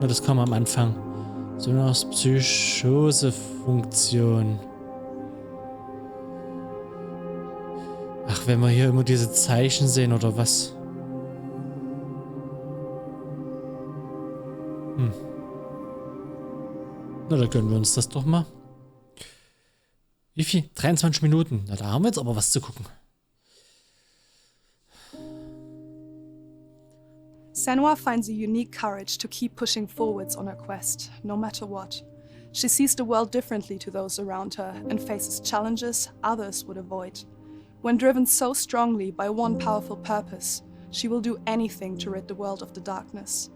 Na, das kam am Anfang. Senuas Psychose-Funktion. Ach, wenn wir hier immer diese Zeichen sehen, oder was? Na, da gönnen wir uns das doch mal. Wie viel? 23 Minuten. Na, da haben wir jetzt aber was zu gucken. Senua finds a unique courage to keep pushing forwards on her quest, no matter what. She sees the world differently to those around her and faces challenges others would avoid. When driven so strongly by one powerful purpose, she will do anything to rid the world of the darkness.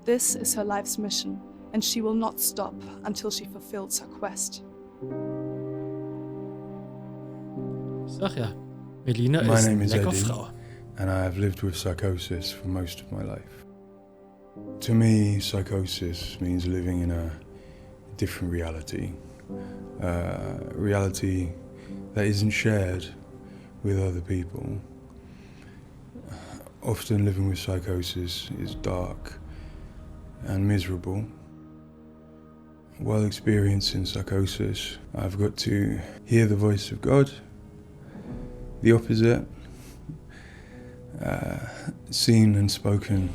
This is her life's mission, and she will not stop until she fulfills her quest. Sag ja, Melina ist eine leckere Frau. And I have lived with psychosis for most of my life. To me, psychosis means living in a different reality. Reality that isn't shared with other people. Often living with psychosis is dark and miserable. While experiencing psychosis, I've got to hear the voice of God, the opposite, seen and spoken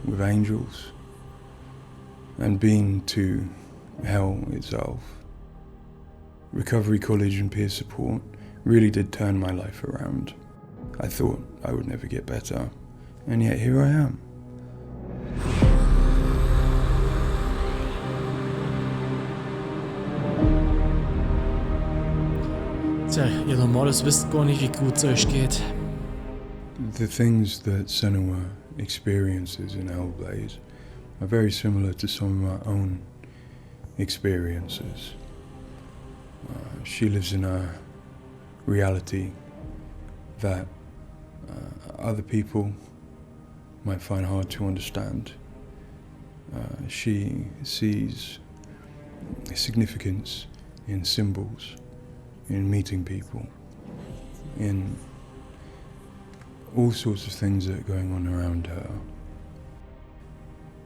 with angels, and been to hell itself. Recovery college and peer support really did turn my life around. I thought I would never get better, and yet here I am. Tja, ihr Normales wisst gar nicht, wie gut es euch geht. The things that Senua experiences in Hellblade are very similar to some of my own experiences. She lives in a reality that other people might find hard to understand. She sees significance in symbols, in meeting people, in all sorts of things that are going on around her.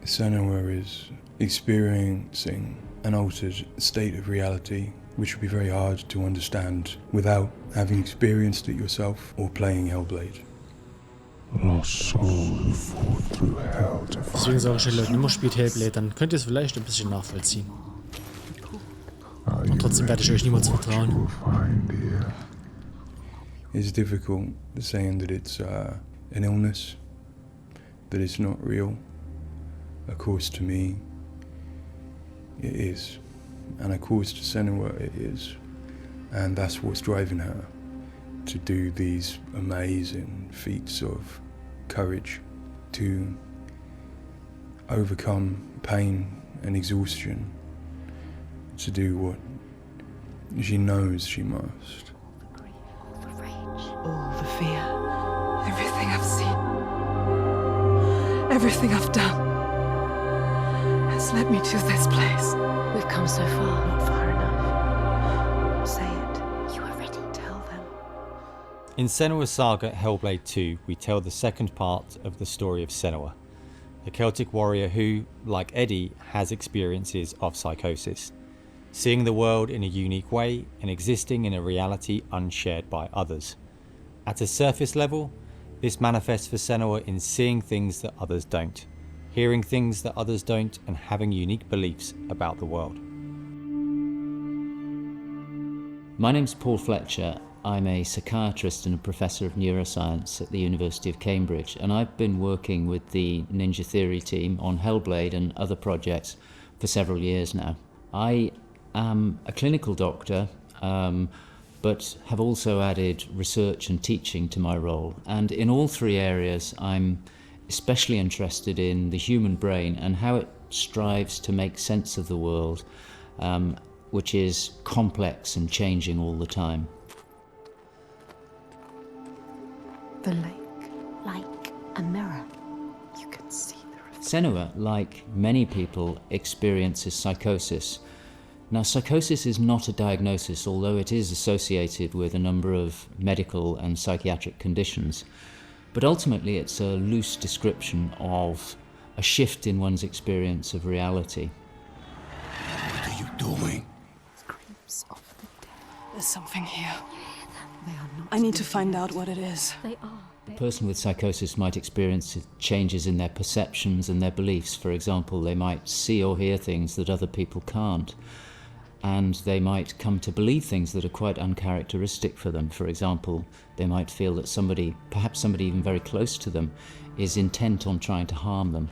Senua is experiencing an altered state of reality which would be very hard to understand without having experienced it yourself or playing Hellblade. Lost soul who fought through hell to find. Deswegen sage ich den Leuten immer, spielt Hellblade, dann könnt ihr es vielleicht ein bisschen nachvollziehen. Und trotzdem werde ich euch niemals vertrauen. It's difficult saying that it's an illness, that it's not real. Of course, to me, it is. And of course, to Senua, it is. And that's what's driving her to do these amazing feats of courage, to overcome pain and exhaustion, to do what she knows she must. All the fear, everything I've seen, everything I've done has led me to this place. We've come so far, not far enough. Say it. You are ready. Tell them. In Senua's Saga Hellblade 2, we tell the second part of the story of Senua, a Celtic warrior who, like Eddie, has experiences of psychosis, seeing the world in a unique way and existing in a reality unshared by others. At a surface level, this manifests for Senua in seeing things that others don't, hearing things that others don't, and having unique beliefs about the world. My name's Paul Fletcher. I'm a psychiatrist and a professor of neuroscience at the University of Cambridge, and I've been working with the Ninja Theory team on Hellblade and other projects for several years now. I am a clinical doctor, but have also added research and teaching to my role. And in all three areas, I'm especially interested in the human brain and how it strives to make sense of the world, which is complex and changing all the time. The lake, like a mirror. You can see the reflection. Senua, like many people, experiences psychosis. Now, psychosis is not a diagnosis, although it is associated with a number of medical and psychiatric conditions. But ultimately, it's a loose description of a shift in one's experience of reality. What are you doing? Screams of the dead. There's something here. They are not. I need to find out what it is. They are. A person with psychosis might experience changes in their perceptions and their beliefs. For example, they might see or hear things that other people can't. And they might come to believe things that are quite uncharacteristic for them. For example, they might feel that somebody, perhaps somebody even very close to them, is intent on trying to harm them.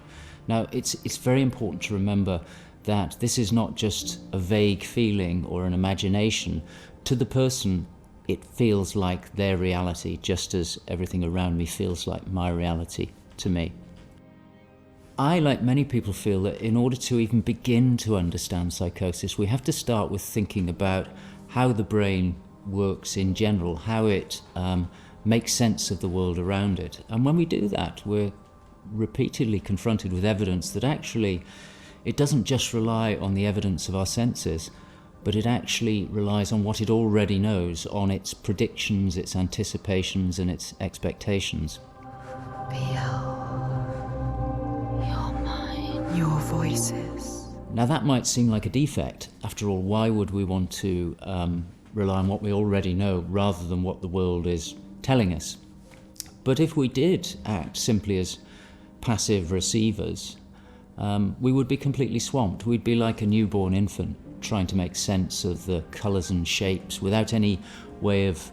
Now, it's very important to remember that this is not just a vague feeling or an imagination. To the person, it feels like their reality, just as everything around me feels like my reality to me. I, like many people, feel that in order to even begin to understand psychosis, we have to start with thinking about how the brain works in general, how it makes sense of the world around it. And when we do that, we're repeatedly confronted with evidence that actually it doesn't just rely on the evidence of our senses, but it actually relies on what it already knows, on its predictions, its anticipations, and its expectations. Your voices. Now that might seem like a defect. After all, why would we want to rely on what we already know rather than what the world is telling us? But if we did act simply as passive receivers, we would be completely swamped. We'd be like a newborn infant trying to make sense of the colours and shapes without any way of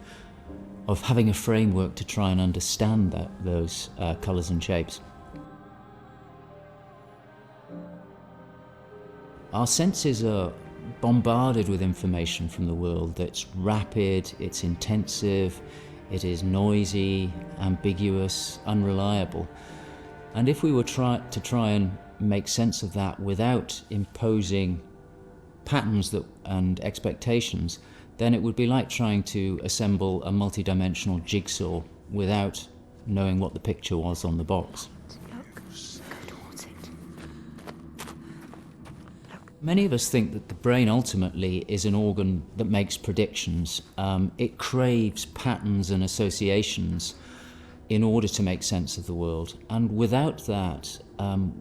having a framework to try and understand those colours and shapes. Our senses are bombarded with information from the world that's rapid, it's intensive, it is noisy, ambiguous, unreliable. And if we were to try and make sense of that without imposing patterns and expectations, then it would be like trying to assemble a multi-dimensional jigsaw without knowing what the picture was on the box. Many of us think that the brain ultimately is an organ that makes predictions. It craves patterns and associations in order to make sense of the world. And without that,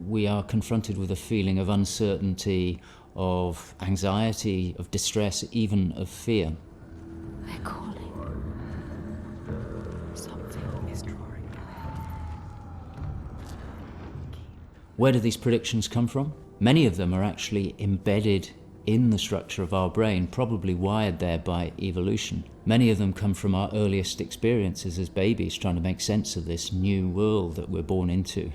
we are confronted with a feeling of uncertainty, of anxiety, of distress, even of fear. They're calling. Something is drawing near. Where do these predictions come from? Many of them are actually embedded in the structure of our brain, probably wired there by evolution. Many of them come from our earliest experiences as babies, trying to make sense of this new world that we're born into.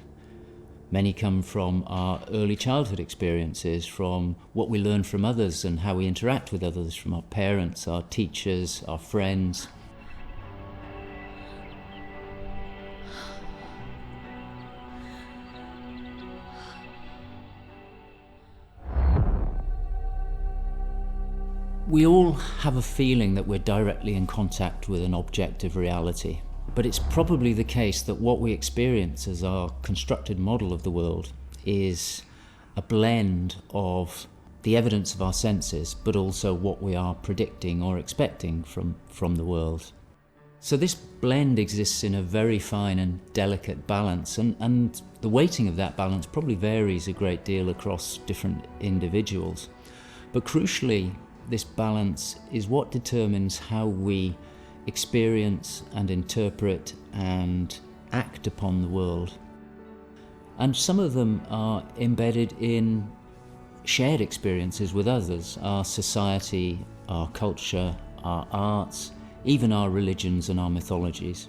Many come from our early childhood experiences, from what we learn from others and how we interact with others, from our parents, our teachers, our friends. We all have a feeling that we're directly in contact with an objective reality, but it's probably the case that what we experience as our constructed model of the world is a blend of the evidence of our senses, but also what we are predicting or expecting from the world. So this blend exists in a very fine and delicate balance, and the weighting of that balance probably varies a great deal across different individuals. But crucially, this balance is what determines how we experience and interpret and act upon the world. And some of them are embedded in shared experiences with others, our society, our culture, our arts, even our religions and our mythologies.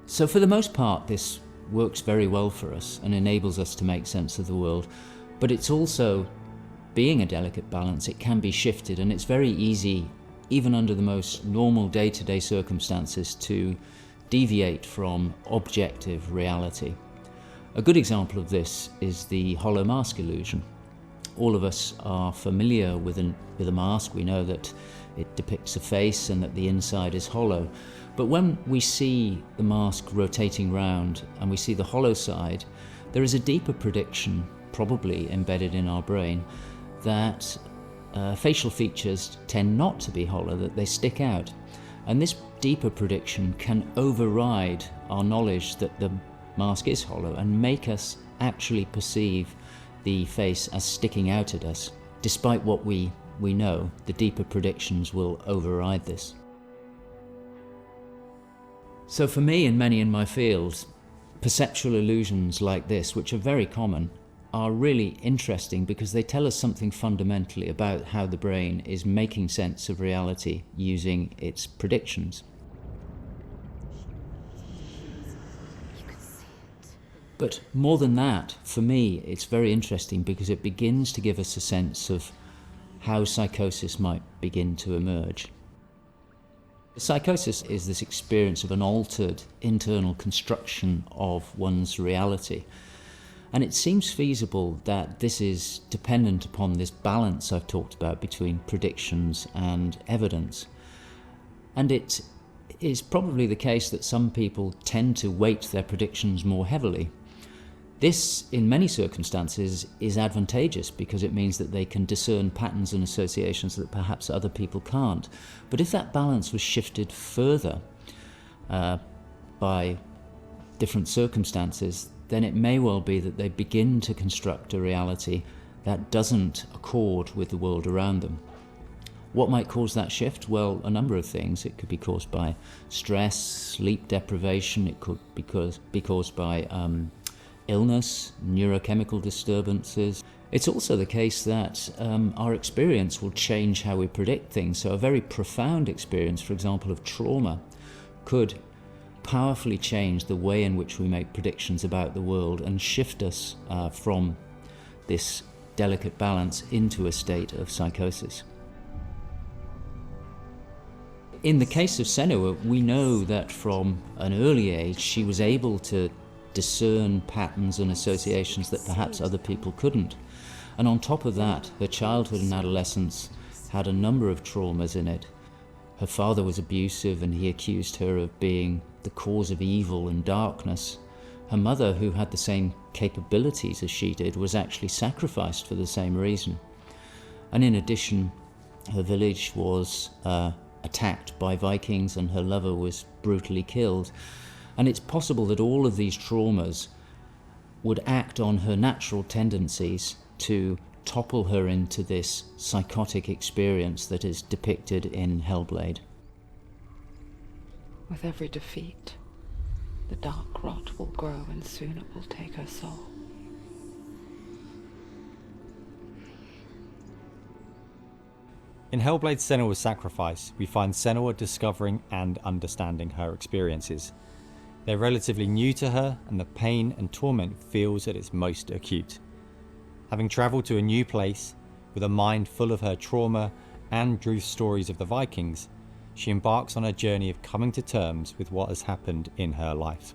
So for the most part, this works very well for us and enables us to make sense of the world, but it's also, being a delicate balance, it can be shifted, and it's very easy, even under the most normal day-to-day circumstances, to deviate from objective reality. A good example of this is the hollow mask illusion. All of us are familiar with a mask. We know that it depicts a face and that the inside is hollow. But when we see the mask rotating round and we see the hollow side, there is a deeper prediction, probably embedded in our brain, that facial features tend not to be hollow, that they stick out. And this deeper prediction can override our knowledge that the mask is hollow and make us actually perceive the face as sticking out at us. Despite what we know, the deeper predictions will override this. So for me and many in my field, perceptual illusions like this, which are very common, are really interesting because they tell us something fundamentally about how the brain is making sense of reality using its predictions. But more than that, for me, it's very interesting because it begins to give us a sense of how psychosis might begin to emerge. Psychosis is this experience of an altered internal construction of one's reality. And it seems feasible that this is dependent upon this balance I've talked about between predictions and evidence. And it is probably the case that some people tend to weight their predictions more heavily. This, in many circumstances, is advantageous because it means that they can discern patterns and associations that perhaps other people can't. But if that balance was shifted further by different circumstances, then it may well be that they begin to construct a reality that doesn't accord with the world around them. What might cause that shift? Well, a number of things. It could be caused by stress, sleep deprivation. It could be caused by illness, neurochemical disturbances. It's also the case that our experience will change how we predict things. So a very profound experience, for example, of trauma, could powerfully change the way in which we make predictions about the world and shift us from this delicate balance into a state of psychosis. In the case of Senua, we know that from an early age she was able to discern patterns and associations that perhaps other people couldn't. And on top of that, her childhood and adolescence had a number of traumas in it. Her father was abusive and he accused her of being the cause of evil and darkness. Her mother, who had the same capabilities as she did, was actually sacrificed for the same reason. And in addition, her village was attacked by Vikings and her lover was brutally killed. And it's possible that all of these traumas would act on her natural tendencies to topple her into this psychotic experience that is depicted in Hellblade. With every defeat, the dark rot will grow and soon it will take her soul. In Hellblade Senua's Sacrifice, we find Senua discovering and understanding her experiences. They're relatively new to her, and the pain and torment feels at its most acute. Having travelled to a new place, with a mind full of her trauma and truth stories of the Vikings, she embarks on a journey of coming to terms with what has happened in her life.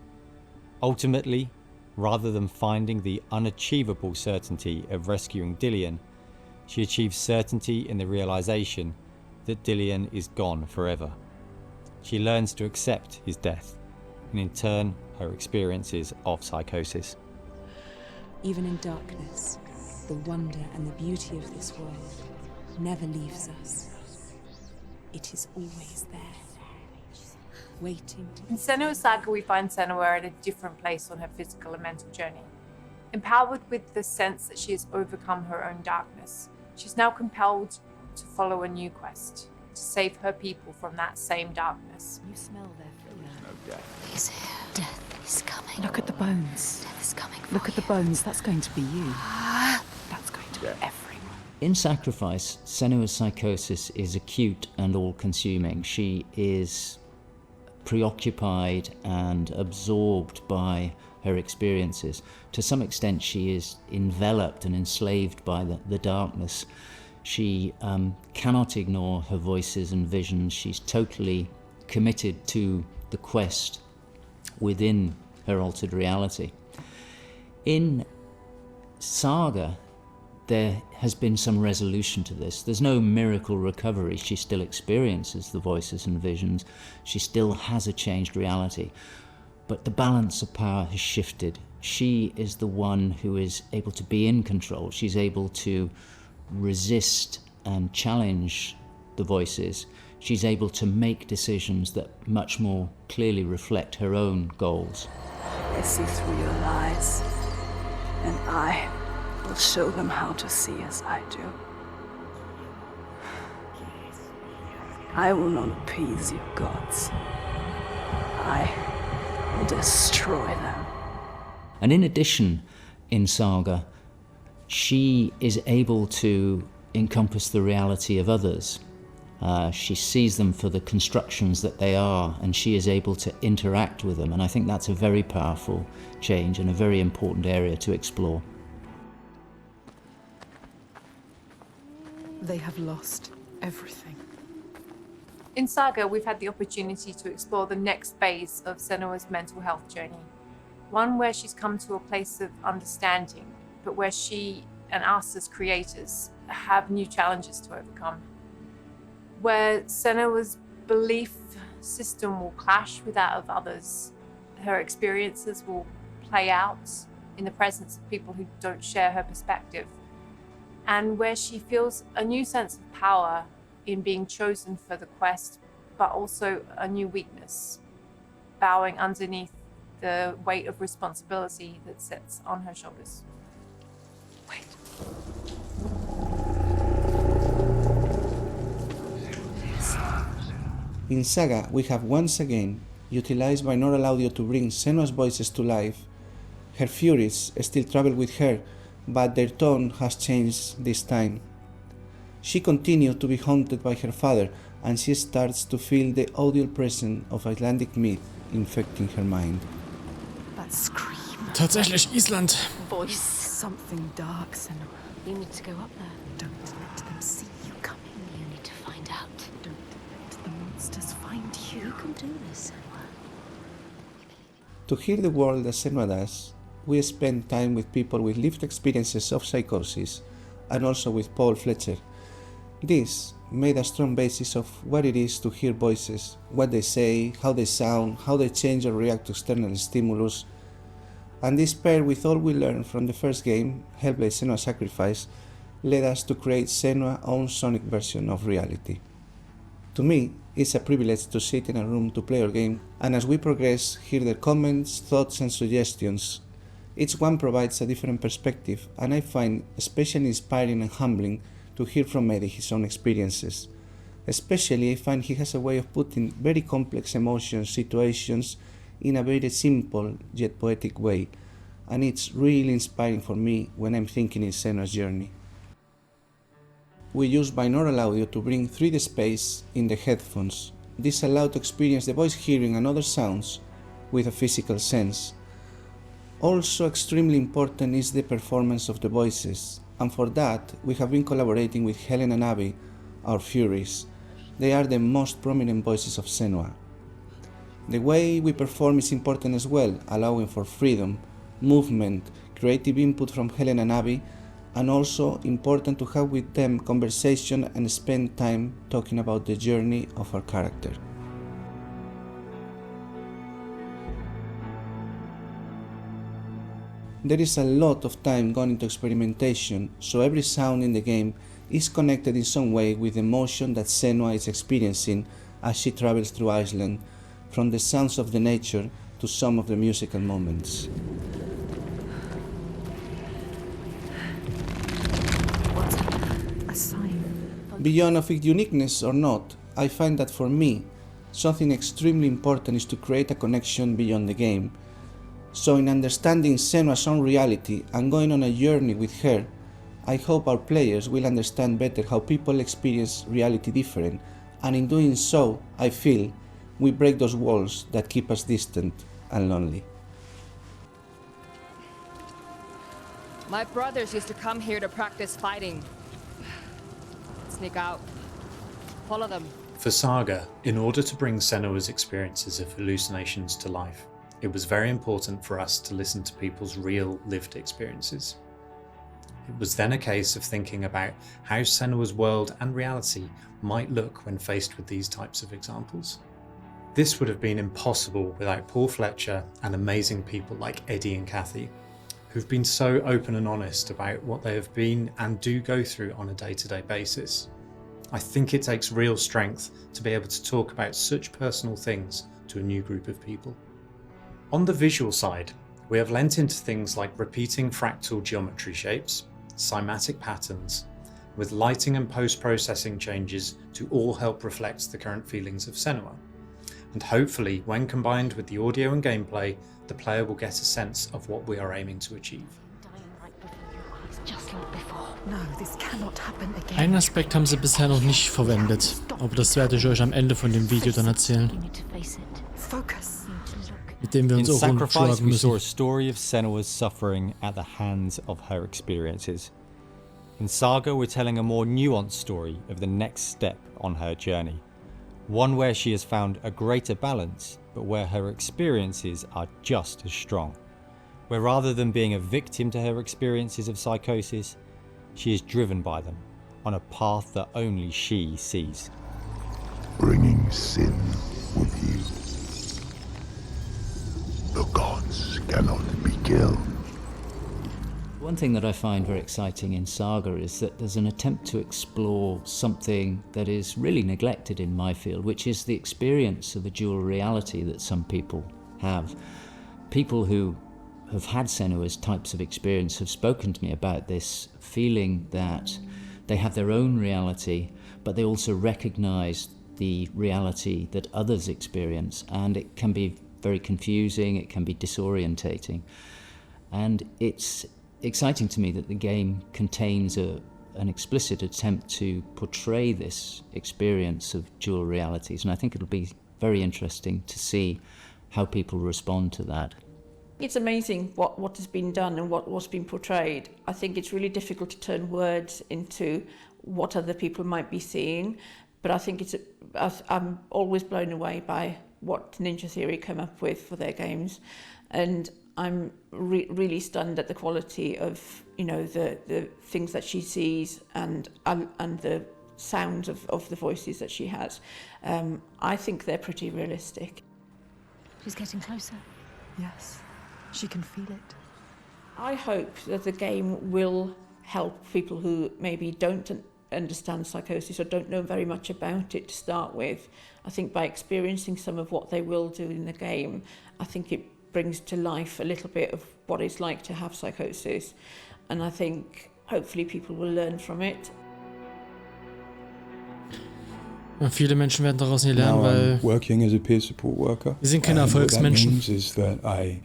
Ultimately, rather than finding the unachievable certainty of rescuing Dillion, she achieves certainty in the realization that Dillion is gone forever. She learns to accept his death, and in turn, her experiences of psychosis. Even in darkness, the wonder and the beauty of this world never leaves us. It is always there, waiting to... In Senua's Saga, we find Senua at a different place on her physical and mental journey. Empowered with the sense that she has overcome her own darkness, she's now compelled to follow a new quest, to save her people from that same darkness. You smell their fear. He's here. Death is coming. Look at the bones. Death is coming for Look at the you. bones. That's going to be you. That's going to be everyone. In Sacrifice, Senua's psychosis is acute and all-consuming. She is preoccupied and absorbed by her experiences. To some extent, she is enveloped and enslaved by the darkness. She cannot ignore her voices and visions. She's totally committed to the quest within her altered reality. In Saga, there has been some resolution to this. There's no miracle recovery. She still experiences the voices and visions. She still has a changed reality. But the balance of power has shifted. She is the one who is able to be in control. She's able to resist and challenge the voices. She's able to make decisions that much more clearly reflect her own goals. I see through your lies. And I will show them how to see as I do. I will not appease your gods. I will destroy them. And in addition, in Saga, she is able to encompass the reality of others. She sees them for the constructions that they are, and she is able to interact with them. And I think that's a very powerful change and a very important area to explore. They have lost everything. In Saga, we've had the opportunity to explore the next phase of Senua's mental health journey. One where she's come to a place of understanding, but where she and us as creators have new challenges to overcome. Where Senua's belief system will clash with that of others. Her experiences will play out in the presence of people who don't share her perspective. And where she feels a new sense of power in being chosen for the quest, but also a new weakness, bowing underneath the weight of responsibility that sits on her shoulders. Wait. In Saga, we have once again utilized binaural audio to bring Senua's voices to life. Her furies still travel with her, but their tone has changed this time. She continues to be haunted by her father, and she starts to feel the audial presence of Icelandic myth infecting her mind. That scream. Tatsächlich Island. Voice. Something dark, Senua. You need to go up there. Don't let them see you coming. You need to find out. Don't let the monsters find you. You can do this, Senua. To hear the world as Senua does, we spend time with people with lived experiences of psychosis, and also with Paul Fletcher. This made a strong basis of what it is to hear voices, what they say, how they sound, how they change or react to external stimulus, and this paired with all we learned from the first game, Hellblade: Senua's Sacrifice, led us to create Senua's own sonic version of reality. To me, it's a privilege to sit in a room to play our game, and as we progress, hear their comments, thoughts and suggestions. Each one provides a different perspective, and I find especially inspiring and humbling to hear from Eddie his own experiences. Especially, I find he has a way of putting very complex emotions, situations, in a very simple yet poetic way, and it's really inspiring for me when I'm thinking in Senua's journey. We use binaural audio to bring 3D space in the headphones. This allows to experience the voice hearing and other sounds with a physical sense. Also extremely important is the performance of the voices, and for that we have been collaborating with Helen and Abby, our Furies. They are the most prominent voices of Senua. The way we perform is important as well, allowing for freedom, movement, creative input from Helen and Abby, and also important to have with them conversation and spend time talking about the journey of our character. There is a lot of time gone into experimentation, so every sound in the game is connected in some way with the emotion that Senua is experiencing as she travels through Iceland, from the sounds of the nature to some of the musical moments. What's a sign? Beyond of its uniqueness or not, I find that for me, something extremely important is to create a connection beyond the game. So in understanding Senua's own reality and going on a journey with her, I hope our players will understand better how people experience reality different, and in doing so, I feel, we break those walls that keep us distant and lonely. My brothers used to come here to practice fighting. Sneak out. Follow them. For Saga, in order to bring Senua's experiences of hallucinations to life, it was very important for us to listen to people's real lived experiences. It was then a case of thinking about how Senua's world and reality might look when faced with these types of examples. This would have been impossible without Paul Fletcher and amazing people like Eddie and Kathy, who've been so open and honest about what they have been and do go through on a day-to-day basis. I think it takes real strength to be able to talk about such personal things to a new group of people. On the visual side, We have lent into things like repeating fractal geometry shapes, cymatic patterns, with lighting and post-processing changes to all help reflect the current feelings of Senua. And hopefully, when combined with the audio and gameplay, the player will get a sense of what we are aiming to achieve. Einen Aspekt haben sie bisher noch nicht verwendet, aber das werde ich euch am Ende von dem Video dann erzählen. Mit dem wir uns In auch Sacrifice, rumschlagen we saw a müssen. story of Senua's suffering at the hands of her experiences. In Saga, we're telling a more nuanced story of the next step on her journey. One where she has found a greater balance, but where her experiences are just as strong. Where rather than being a victim to her experiences of psychosis, she is driven by them on a path that only she sees. Bringing sin with you. The gods cannot be killed. One thing that I find very exciting in Saga is that there's an attempt to explore something that is really neglected in my field, which is the experience of a dual reality that some people have. People who have had Senua's types of experience have spoken to me about this feeling that they have their own reality, but they also recognize the reality that others experience, and it can be very confusing, it can be disorientating. And it's exciting to me that the game contains an explicit attempt to portray this experience of dual realities, and I think it'll be very interesting to see how people respond to that. It's amazing what has been done and what's been portrayed. I think it's really difficult to turn words into what other people might be seeing, but I think I'm always blown away by what Ninja Theory come up with for their games, and I'm really stunned at the quality of, you know, the things that she sees and the sounds of the voices that she has. I think they're pretty realistic. She's getting closer. Yes, she can feel it. I hope that the game will help people who maybe don't understand psychosis or don't know very much about it to start with. I think by experiencing some of what they will do in the game, I think it brings to life a little bit of what it's like to have psychosis, and I think hopefully people will learn from it. Ja, viele Menschen werden daraus nie lernen, weil working as a peer support worker. Wir sind keine What that Erfolgsmenschen. means is that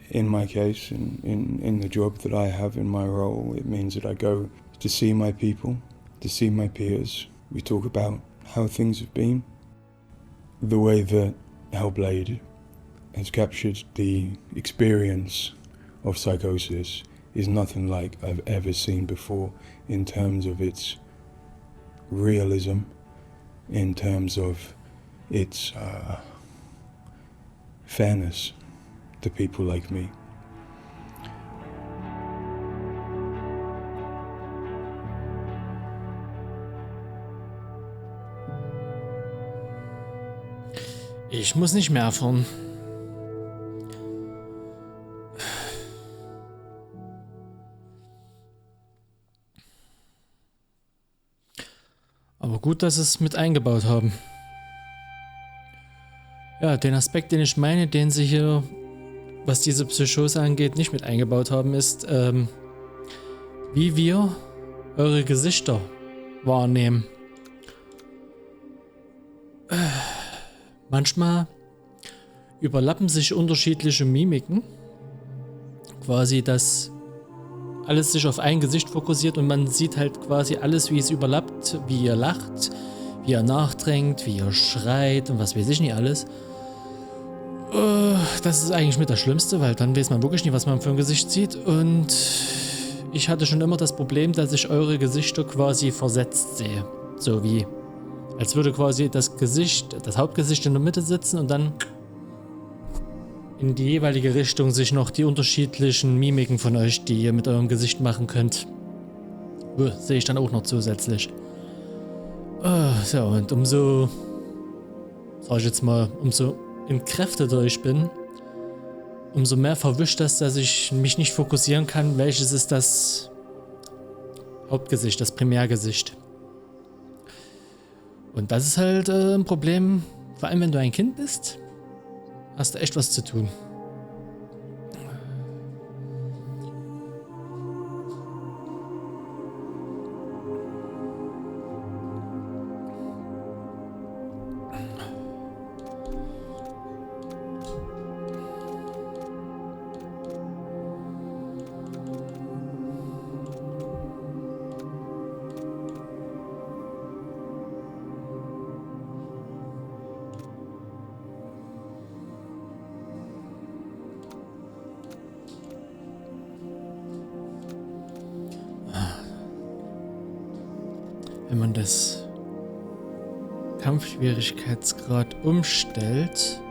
in my case, in the job that I have in my role, it means that I go to see my people, to see my peers. We talk about how things have been. The way that Hellblade has captured the experience of psychosis is nothing like I've ever seen before in terms of its realism, in terms of its fairness to people like me. Ich muss nicht mehr erfahren. Aber gut, dass sie es mit eingebaut haben. Ja, den Aspekt, den ich meine, den sie hier, was diese Psychose angeht, nicht mit eingebaut haben, ist, wie wir eure Gesichter wahrnehmen. Manchmal überlappen sich unterschiedliche Mimiken. Quasi, dass alles sich auf ein Gesicht fokussiert und man sieht halt quasi alles, wie es überlappt, wie ihr lacht, wie ihr nachdrängt, wie ihr schreit und was weiß ich nicht alles. Das ist eigentlich mit das Schlimmste, weil dann weiß man wirklich nicht, was man für ein Gesicht sieht, und ich hatte schon immer das Problem, dass ich eure Gesichter quasi versetzt sehe. So wie, als würde quasi das Gesicht, das Hauptgesicht in der Mitte sitzen und dann in die jeweilige Richtung sich noch die unterschiedlichen Mimiken von euch, die ihr mit eurem Gesicht machen könnt, sehe ich dann auch noch zusätzlich. So, und umso, sag ich jetzt mal, umso entkräfteter ich bin, umso mehr verwischt das, dass ich mich nicht fokussieren kann, welches ist das Hauptgesicht, das Primärgesicht. Und das ist halt ein Problem, vor allem wenn du ein Kind bist, hast du echt was zu tun. wenn man das Kampfschwierigkeitsgrad umstellt.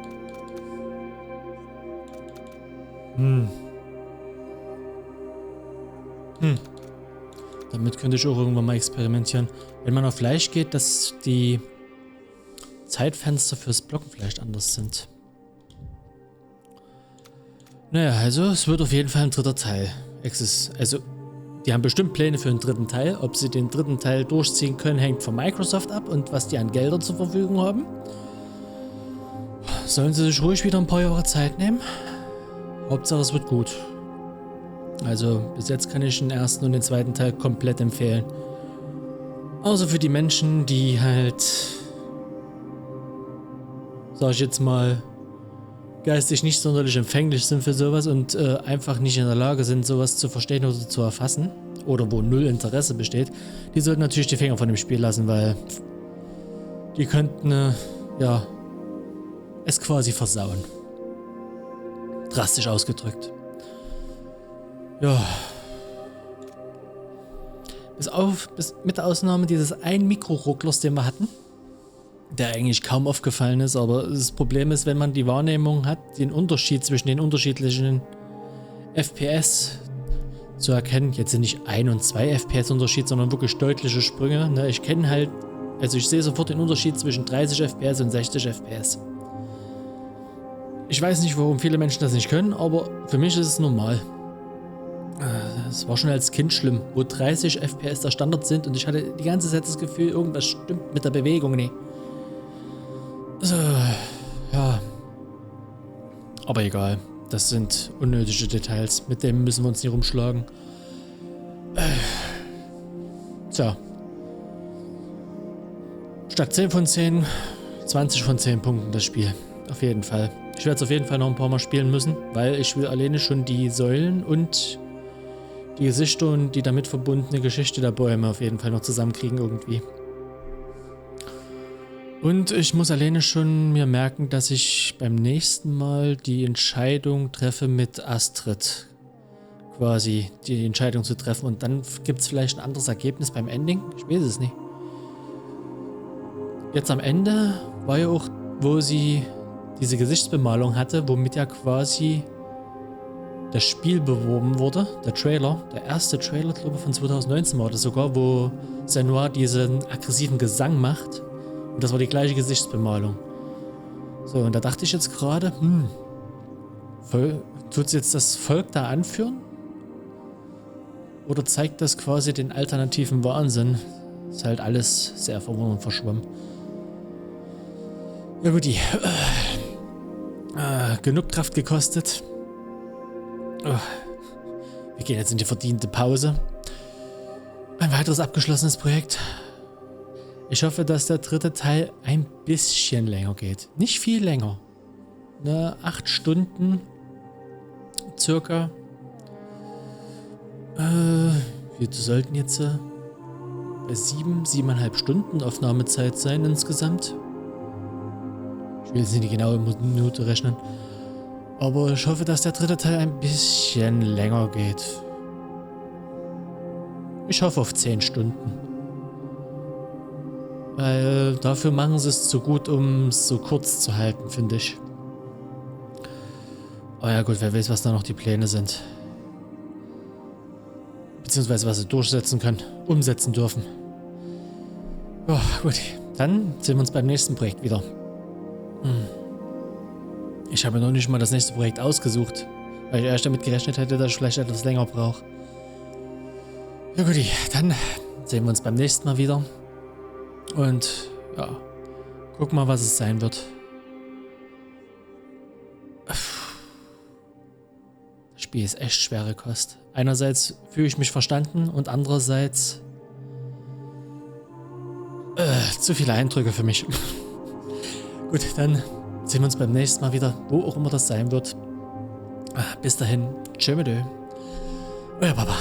Damit könnte ich auch irgendwann mal experimentieren. Wenn man auf leicht geht, dass die Zeitfenster fürs Blocken vielleicht anders sind. Naja, also es wird auf jeden Fall ein dritter Teil. Also, die haben bestimmt Pläne für einen dritten Teil. Ob sie den dritten Teil durchziehen können, hängt von Microsoft ab und was die an Geldern zur Verfügung haben. Sollen sie sich ruhig wieder ein paar Jahre Zeit nehmen? Hauptsache es wird gut. Also bis jetzt kann ich den ersten und den zweiten Teil komplett empfehlen. Außer für die Menschen, die halt, sag ich jetzt mal, geistig nicht sonderlich empfänglich sind für sowas und einfach nicht in der Lage sind, sowas zu verstehen oder zu erfassen. Oder wo null Interesse besteht. Die sollten natürlich die Finger von dem Spiel lassen, weil die könnten, ja, es quasi versauen. Drastisch ausgedrückt. Ja. Bis mit der Ausnahme dieses einen Mikrorucklers, den wir hatten, der eigentlich kaum aufgefallen ist, aber das Problem ist, wenn man die Wahrnehmung hat, den Unterschied zwischen den unterschiedlichen FPS zu erkennen, jetzt sind nicht 1 und 2 FPS Unterschied, sondern wirklich deutliche Sprünge. Ne? Ich kenne halt, also ich sehe sofort den Unterschied zwischen 30 FPS und 60 FPS. Ich weiß nicht, warum viele Menschen das nicht können, aber für mich ist es normal. Es war schon als Kind schlimm, wo 30 FPS der Standard sind und ich hatte die ganze Zeit das Gefühl, irgendwas stimmt mit der Bewegung nicht. Also, ja. Aber egal, das sind unnötige Details, mit denen müssen wir uns nicht rumschlagen. Tja. Statt 10 von 10, 20 von 10 Punkten das Spiel. Auf jeden Fall. Ich werde es auf jeden Fall noch ein paar Mal spielen müssen, weil ich will alleine schon die Säulen und die Gesichter und die damit verbundene Geschichte der Bäume auf jeden Fall noch zusammenkriegen irgendwie. Und ich muss alleine schon mir merken, dass ich beim nächsten Mal die Entscheidung treffe mit Astrid. Quasi die Entscheidung zu treffen und dann gibt es vielleicht ein anderes Ergebnis beim Ending. Ich weiß es nicht. Jetzt am Ende war ja auch, wo sie diese Gesichtsbemalung hatte, womit ja quasi das Spiel beworben wurde, der Trailer, der erste Trailer, glaube ich, von 2019 war das sogar, wo Senua diesen aggressiven Gesang macht und das war die gleiche Gesichtsbemalung. So, und da dachte ich jetzt gerade, tut jetzt das Volk da anführen? Oder zeigt das quasi den alternativen Wahnsinn? Ist halt alles sehr verworren und verschwommen. Ja gut, genug Kraft gekostet. Wir gehen jetzt in die verdiente Pause. Ein weiteres abgeschlossenes Projekt. Ich hoffe, dass der dritte Teil ein bisschen länger geht. Nicht viel länger. 8 Stunden circa. Wir sollten jetzt bei 7,5 Stunden Aufnahmezeit sein insgesamt. Ich will jetzt nicht die genaue Minute rechnen. Aber ich hoffe, dass der dritte Teil ein bisschen länger geht. Ich hoffe auf 10 Stunden. Weil dafür machen sie es zu gut, um es so kurz zu halten, finde ich. Aber ja gut, wer weiß, was da noch die Pläne sind. Beziehungsweise was sie durchsetzen können, umsetzen dürfen. Ja, gut, dann sehen wir uns beim nächsten Projekt wieder. Ich habe noch nicht mal das nächste Projekt ausgesucht, weil ich erst damit gerechnet hätte, dass ich vielleicht etwas länger brauche. Ja gut, dann sehen wir uns beim nächsten Mal wieder. Und ja, gucken mal, was es sein wird. Das Spiel ist echt schwere Kost. Einerseits fühle ich mich verstanden und andererseits zu viele Eindrücke für mich. Gut, dann sehen wir uns beim nächsten Mal wieder, wo auch immer das sein wird. Bis dahin, tschö mit Euer Papa.